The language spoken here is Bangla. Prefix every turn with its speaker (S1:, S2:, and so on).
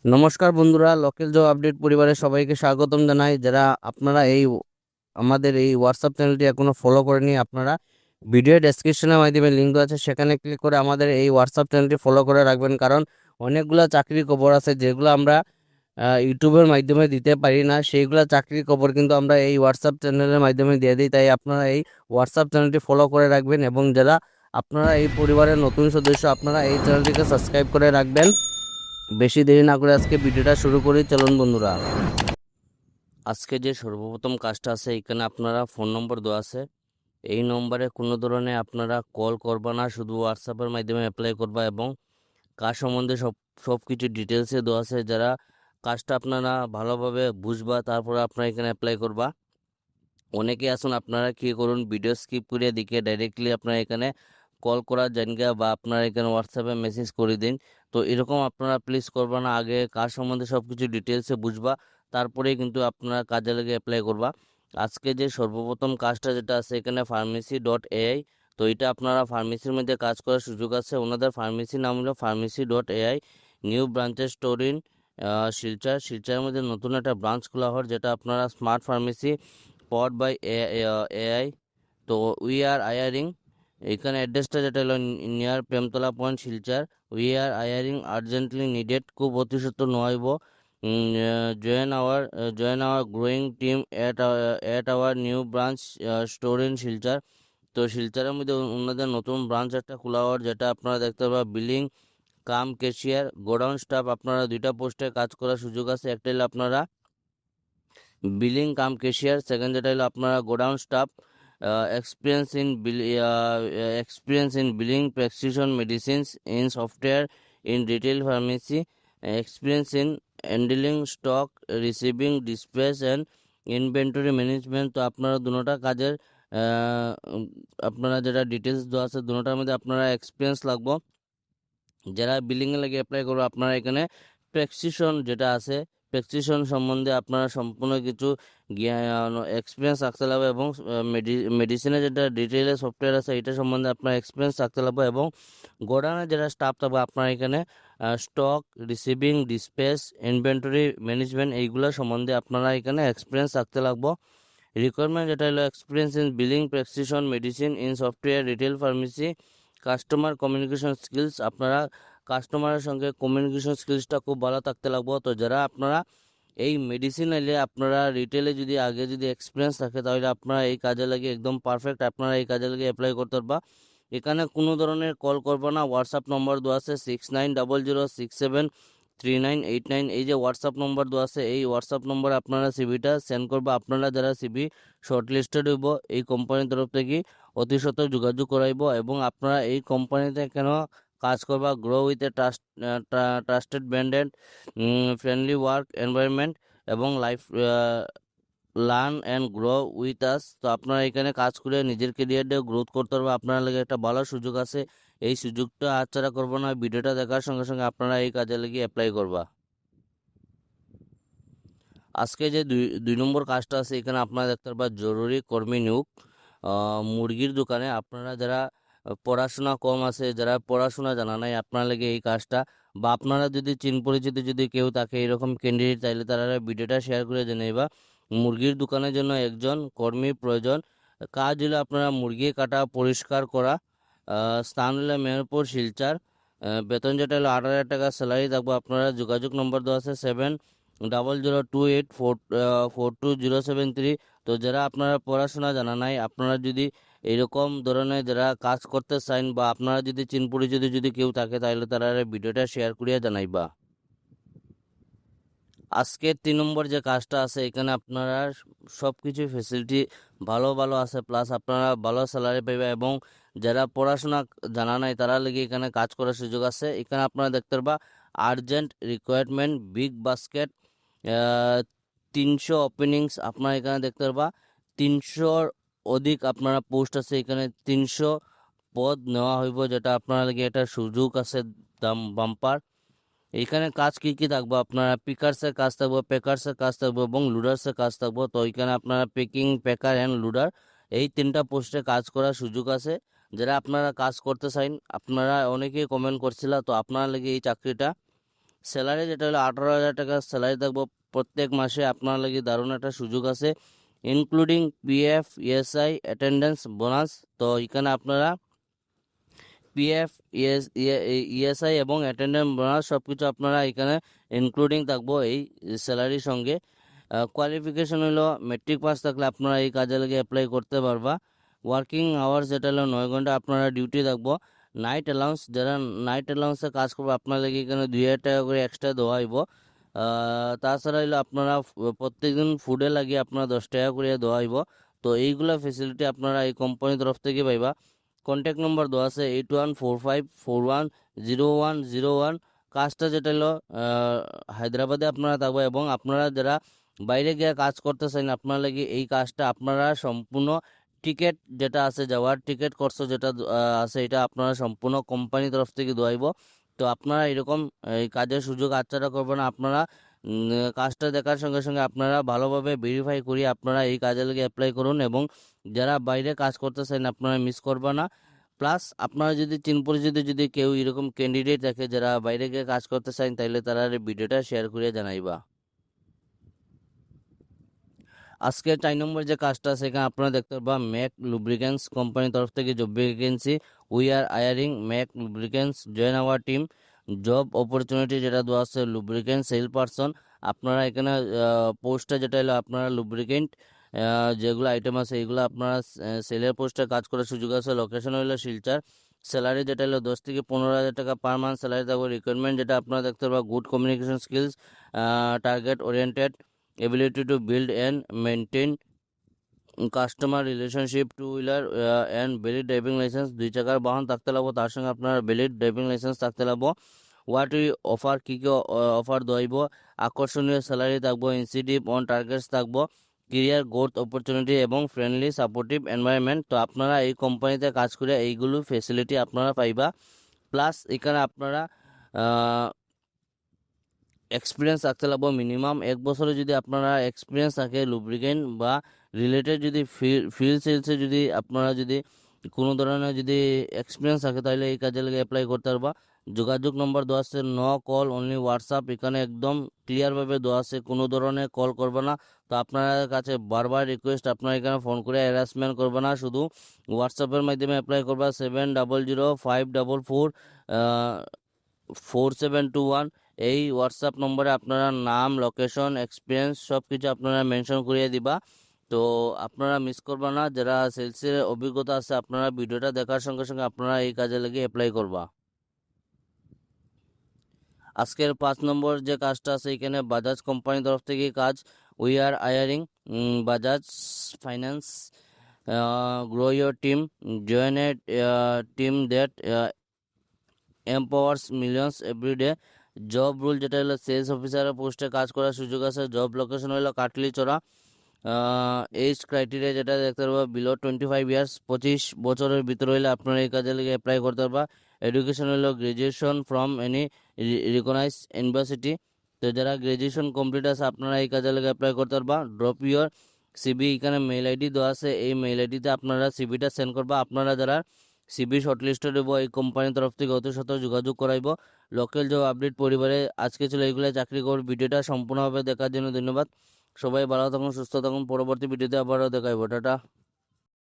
S1: নমস্কার বন্ধুরা, লোকাল জব আপডেট পরিবারের সবাইকে স্বাগতম জানাই। যারা আপনারা আমাদের এই হোয়াটসঅ্যাপ চ্যানেলটি এখনো ফলো করেনি, আপনারা ভিডিও ডেসক্রিপশনের মাধ্যমে লিঙ্ক দেওয়া আছে, সেখানে ক্লিক করে আমাদের এই হোয়াটসঅ্যাপ চ্যানেলটি ফলো করে রাখবেন। কারণ অনেকগুলো চাকরির খবর আছে যেগুলো আমরা ইউটিউবের মাধ্যমে দিতে পারি না, সেইগুলো চাকরির খবর কিন্তু আমরা এই হোয়াটসঅ্যাপ চ্যানেলের মাধ্যমে দিয়ে দিই। তাই আপনারা এই হোয়াটসঅ্যাপ চ্যানেলটি ফলো করে রাখবেন, এবং যারা আপনারা এই পরিবারের নতুন সদস্য, আপনারা এই চ্যানেলটিকে সাবস্ক্রাইব করে রাখবেন। বেশি দেরি না করে আজকে ভিডিওটা শুরু করি, চলুন বন্ধুরা। আজকে যে সর্বপ্রথম কাজটা আছে, এখানে আপনারা ফোন নম্বর দেওয়া আছে। এই নম্বরে কোনো ধরনের আপনারা কল করবা না, শুধু হোয়াটসঅ্যাপের মাধ্যমে অ্যাপ্লাই করবা, এবং কাজ সম্বন্ধে সব কিছু ডিটেলসে দেওয়া আছে। যারা কাজটা আপনারা ভালোভাবে বুঝবা, তারপরে আপনারা এখানে অ্যাপ্লাই করবা। অনেকে আসুন আপনারা কি করুন, ভিডিও স্কিপ করে দিকে ডাইরেক্টলি আপনারা এখানে কল করার জায়গা বা আপনারা এখানে হোয়াটসঅ্যাপে মেসেজ করে দিন। তো এরকম আপনারা প্লিজ করবা না, আগে কাজ সম্বন্ধে সব কিছু ডিটেলসে বুঝবা, তারপরেই কিন্তু আপনারা কাজে লেগে অ্যাপ্লাই করবা। আজকে যে সর্বপ্রথম কাজটা যেটা আছে এখানে pharmacy.ai। তো এটা আপনারা ফার্মেসির মধ্যে কাজ করার সুযোগ আছে। ওনাদের ফার্মেসির নাম হলো pharmacy.ai। নিউ ব্রাঞ্চের স্টোর ইন শিলচরের মধ্যে নতুন একটা ব্রাঞ্চ খোলা হয়, যেটা আপনারা smart pharmacy powered by AI। তো উই আর হায়ারিং, এখানে অ্যাড্রেসটা যেটা হলো near Premtala point Silchar. We are hiring urgently needed, খুব অতি সত্বর নয়ব। Join our growing team at our new branch store in Silchar. তো শিলচরের মধ্যে ওনাদের নতুন ব্রাঞ্চ একটা খোলা হওয়ার, যেটা আপনারা দেখতে পাবেন বিলিং কাম ক্যাশিয়ার গোডাউন স্টাফ। আপনারা দুইটা পোস্টে কাজ করার সুযোগ আছে। একটা হলো আপনারা বিলিং কাম ক্যাশিয়ার, সেকেন্ড যেটা হলো আপনারা godown staff. Experience in billing prescription medicines in software in retail pharmacy, experience in handling stock receiving dispatch and inventory management. তো আপনারা দুটোটা কাজের আপনারা যেটা ডিটেলস দেওয়া আছে, দুটোটার মধ্যে আপনারা এক্সপিরিয়েন্স লাগবে। যারা বিলিংয়ে লাগে অ্যাপ্লাই করবো, আপনারা এখানে প্রেসক্রিপশন যেটা আছে, প্রেসক্রিপশন সম্বন্ধে আপনারা সম্পূর্ণ কিছু জ্ঞান এক্সপিরিয়েন্স রাখতে লাগবে, এবং মেডিসিনের যেটা ডিটেলে সফটওয়্যার আছে এটা সম্বন্ধে আপনার এক্সপিরিয়েন্স রাখতে লাগবে, এবং গোডাউনের যেটা স্টাফ থাকবে আপনারা এখানে stock receiving dispatch inventory management এইগুলো সম্বন্ধে আপনারা এখানে এক্সপিরিয়েন্স রাখতে লাগবে। রিকোয়ারমেন্ট যেটা হলো experience in billing prescription medicine in software retail pharmacy, customer communication skills. আপনারা কাস্টমারের সঙ্গে কমিউনিকেশন স্কিলসটা খুব ভালো থাকতে লাগবে। তো যারা আপনারা এই মেডিসিন এলে আপনারা রিটেলে যদি আগে যদি এক্সপিরিয়েন্স থাকে, তাহলে আপনারা এই কাজে লাগে একদম পারফেক্ট, আপনারা এই কাজে লাগে অ্যাপ্লাই করতে পারবা। এখানে কোনো ধরনের কল করবো না। হোয়াটসঅ্যাপ নম্বর দেওয়া আছে 6900673989। এই যে হোয়াটসঅ্যাপ নম্বর দেওয়া আছে, এই হোয়াটসঅ্যাপ নম্বরে আপনারা সিভিটা সেন্ড করবো। আপনারা যারা সিভি শর্টলিস্টেড হইব, এই কোম্পানির তরফ থেকে অতি সত্বর যোগাযোগ করাইব, এবং আপনারা এই কোম্পানিতে কেন কাজ করবা, grow with a trusted branded friendly work environment, এবং life learn and grow with us. তো আপনারা এখানে কাজ করে নিজের কেরিয়ারটা গ্রোথ করতে পারবে। আপনারা লাগে একটা ভালো সুযোগ আছে, এই সুযোগটা হাতছাড়া করবো না। ভিডিওটা দেখার সঙ্গে সঙ্গে আপনারা এই কাজে লেগে অ্যাপ্লাই করবা। আজকে যে দুই নম্বর কাজটা আছে, এখানে আপনারা দেখতে পারবেন জরুরি কর্মী নিয়োগ। মুরগির দোকানে আপনারা যারা পড়াশোনা কম আছে, যারা পড়াশোনা জানা নাই, আপনারা লাগে এই কাজটা, বা আপনারা যদি চিন পরিচিত যদি কেউ থাকে এরকম ক্যান্ডিডেট, চাইলে তারা ভিডিওটা শেয়ার করে জানাইবা। মুরগির দোকানের জন্য একজন কর্মীর প্রয়োজন। কাজ হলো আপনারা মুরগি কাটা পরিষ্কার করা। স্থান হলো মেহেরপুর শিলচর। বেতন যেটা হলো 8,000 টাকা স্যালারি থাকবে। আপনারা যোগাযোগ নম্বর দেওয়া আছে 7028442073। তো যারা আপনারা পড়াশোনা জানা নাই, আপনারা যদি এরকম ধরনের যারা কাজ করতে চান, বা আপনারা যদি চিন পরিচিত যদি কেউ থাকে, তাহলে তারা ভিডিওটা শেয়ার করিয়া জানাইবা। আজকের 3 নম্বর যে কাজটা আছে, এখানে আপনারা সব কিছু ফেসিলিটি ভালো ভালো আছে, প্লাস আপনারা ভালো স্যালারি পাইবে, এবং যারা পড়াশোনা জানা নাই তারা লেগে এখানে কাজ করার সুযোগ আছে। এখানে আপনারা দেখতে পারবা urgent requirement big basket, 300 openings আপনারা এখানে দেখতে পারবা। 300 অধিক আপনারা পোস্ট আছে, এখানে 300 পদ নেওয়া হইব, যেটা আপনারা লেগে একটা সুযোগ আছে দাম বাম্পার। এইখানে কাজ কি কি থাকবো, আপনারা পিকার্সের কাজ থাকবো, প্যাকার্সের কাজ থাকবো, এবং লুডার্সের কাজ থাকবো। তো এখানে আপনারা পেকিং, প্যাকার অ্যান্ড লুডার, এই 3টা পোস্টে কাজ করার সুযোগ আছে। যারা আপনারা কাজ করতে চান, আপনারা অনেকেই কমেন্ট করছিল, তো আপনারা লেগে এই চাকরিটা স্যালারি যেটা হলো 18,000 টাকা স্যালারি থাকবো প্রত্যেক মাসে। আপনার লাগি দারুণ একটা সুযোগ আছে, including PF, ESI, attendance bonus. তো এখানে আপনারা পিএফ, ইএসআই এবং অ্যাটেন্ডেন্স বোনাস সব কিছু আপনারা এখানে ইনক্লুডিং থাকবো এই স্যালারির সঙ্গে। কোয়ালিফিকেশন হলো মেট্রিক পাস থাকলে আপনারা এই কাজে লেগে অ্যাপ্লাই করতে পারবা। ওয়ার্কিং আওয়ার্স যেটা হলো 9 ঘন্টা আপনারা ডিউটি থাকবো। নাইট অ্যালাউন্স, যারা নাইট অ্যালাউন্সে কাজ করবো আপনার লেগে এখানে 2,000 টাকা করে এক্সট্রা দেওয়া হইব। তাছাড়া হলো আপনারা প্রত্যেকদিন ফুডে লাগিয়ে আপনারা 10 টাকা করে দেওয়া হইব। তো এইগুলা ফেসিলিটি আপনারা এই কোম্পানির তরফ থেকে পাইবা। কন্ট্যাক্ট নম্বর দেওয়া আছে 8145410101। কাজটা যেটা হলো হায়দ্রাবাদে আপনারা থাকবো, এবং আপনারা যারা বাইরে গিয়ে কাজ করতে চান আপনার লাগি এই কাজটা আপনারা সম্পূর্ণ টিকিট যেটা আছে, যাওয়ার টিকিট খরচ যেটা আছে, এটা আপনারা সম্পূর্ণ কোম্পানির তরফ থেকে দেওয়াইব। তো আপনারা এরকম এই কাজের সুযোগ হাতছাড়া করবেন না। আপনারা কাজটা দেখার সঙ্গে সঙ্গে আপনারা ভালোভাবে ভেরিফাই করি আপনারা এই কাজে লেগে অ্যাপ্লাই করুন, এবং যারা বাইরে কাজ করতে চান আপনারা মিস করবেন না। প্লাস আপনারা যদি চিন পরিচিত যদি কেউ এরকম ক্যান্ডিডেট থাকে যারা বাইরে গিয়ে কাজ করতে চান, তাইলে তারা এই ভিডিওটা শেয়ার করে জানাইবা। আজকে 4 নম্বর যে কাজটা আছে এখানে আপনারা দেখতে পারবা ম্যাক লুব্রিকেন্টস কোম্পানির তরফ থেকে job vacancy. We are hiring Mac lubricants join our team. Job opportunity যেটা দেওয়া আছে লুব্রিকেন্ট সেল পারসন। আপনারা এখানে পোস্টটা যেটা হলো আপনারা লুব্রিকেন্ট যেগুলো আইটেম আছে এইগুলো আপনারা সেলের পোস্টে কাজ করার সুযোগ আছে। লোকেশন হলো শিলচর। স্যালারি যেটা হলো 10 থেকে 15,000 টাকা পার মান্থ স্যালারি থাকবে। রিকোয়ারমেন্ট যেটা আপনারা দেখতে পারবা good communication skills, target oriented, ability to build and maintain customer relationship, two wheeler and valid driving licence. 2 চাকার বাহন থাকতে লাগবো, তার সঙ্গে আপনার ভ্যালিড ড্রাইভিং লাইসেন্স থাকতে লাগবো। হোয়াট উই অফার, কী কী অফার দইব, আকর্ষণীয় স্যালারি থাকবো, ইনসেন্টিভ অন টার্গেটস থাকবো, ক্যারিয়ার গ্রোথ অপরচুনিটি এবং ফ্রেন্ডলি সাপোর্টিভ এনভায়রনমেন্ট। তো আপনারা এই কোম্পানিতে কাজ করে এইগুলো ফেসিলিটি আপনারা পাইবা। প্লাস এখানে আপনারা এক্সপিরিয়েন্স থাকতে লাগবো মিনিমাম 1 বছরে। যদি আপনারা এক্সপিরিয়েন্স থাকে লুব্রিকেন্ট বা রিলেটেড যদি ফিল্ড সেলসে যদি আপনারা যদি কোনো ধরনের যদি এক্সপিরিয়েন্স থাকে তাহলে এই কাজে লেগে অ্যাপ্লাই করতে পারবা। যোগাযোগ নম্বর দেওয়া আছে, নো কল অনলি হোয়াটসঅ্যাপ। এখানে একদম ক্লিয়ারভাবে দেওয়া আছে, কোনো ধরনের কল করবে না। তো আপনার কাছে বারবার রিকোয়েস্ট, আপনারা এখানে ফোন করে হ্যারাসমেন্ট করবে না, শুধু হোয়াটসঅ্যাপের মাধ্যমে অ্যাপ্লাই করবা। 7005444721 এই হোয়াটসঅ্যাপ নম্বরে আপনারা নাম, লোকেশন, এক্সপিরিয়েন্স সব কিছু আপনারা মেনশন করিয়ে দিবা। তো আপনারা মিস করবা না। যারা সেলসের অভিজ্ঞতা আছে আপনারা ভিডিওটা দেখার সঙ্গে সঙ্গে আপনারা এই কাজে লেগে অ্যাপ্লাই করবা। আজকের 5 নম্বর যে কাজটা আছে এখানে বাজাজ কোম্পানির তরফ থেকে কাজ। We are hiring Bajaj Finance grow your team, join a team that empowers millions everyday. Job role যেটা হলো সেলস অফিসারের পোস্টে কাজ করার সুযোগ আছে। জব লোকেশন হলো কাটলিচড়া। এজ ক্রাইটেরিয়া যেটা দেখতে পারবা বিলো 25 ইয়ার্স, 25 বছরের ভিতরে হইলে আপনারা এই কাজে লেগে অ্যাপ্লাই করতে পারবা। এডুকেশন হলো graduation from any recognise university. তো যারা গ্রাজুয়েশন কমপ্লিট আছে আপনারা এই কাজে লেগে অ্যাপ্লাই করতে পারবা। ড্রপ ইউর সিবি, এখানে মেইল আইডি দেওয়া আছে, এই মেইল আইডিতে আপনারা সিবিটা সেন্ড করবা। আপনারা যারা সিবি শর্টলিস্টেড হইব এই কোম্পানির তরফ থেকে অতি সত্ত্বর যোগাযোগ করাইব। লোকাল জব আপডেট পরিবারে আজকে ছিল এইগুলো চাকরি কর। ভিডিওটা সম্পূর্ণভাবে দেখার জন্য ধন্যবাদ। সবাই ভালো থাকুন, সুস্থ থাকুন। পরবর্তী ভিডিওতে আবারও দেখাইব। টাটা।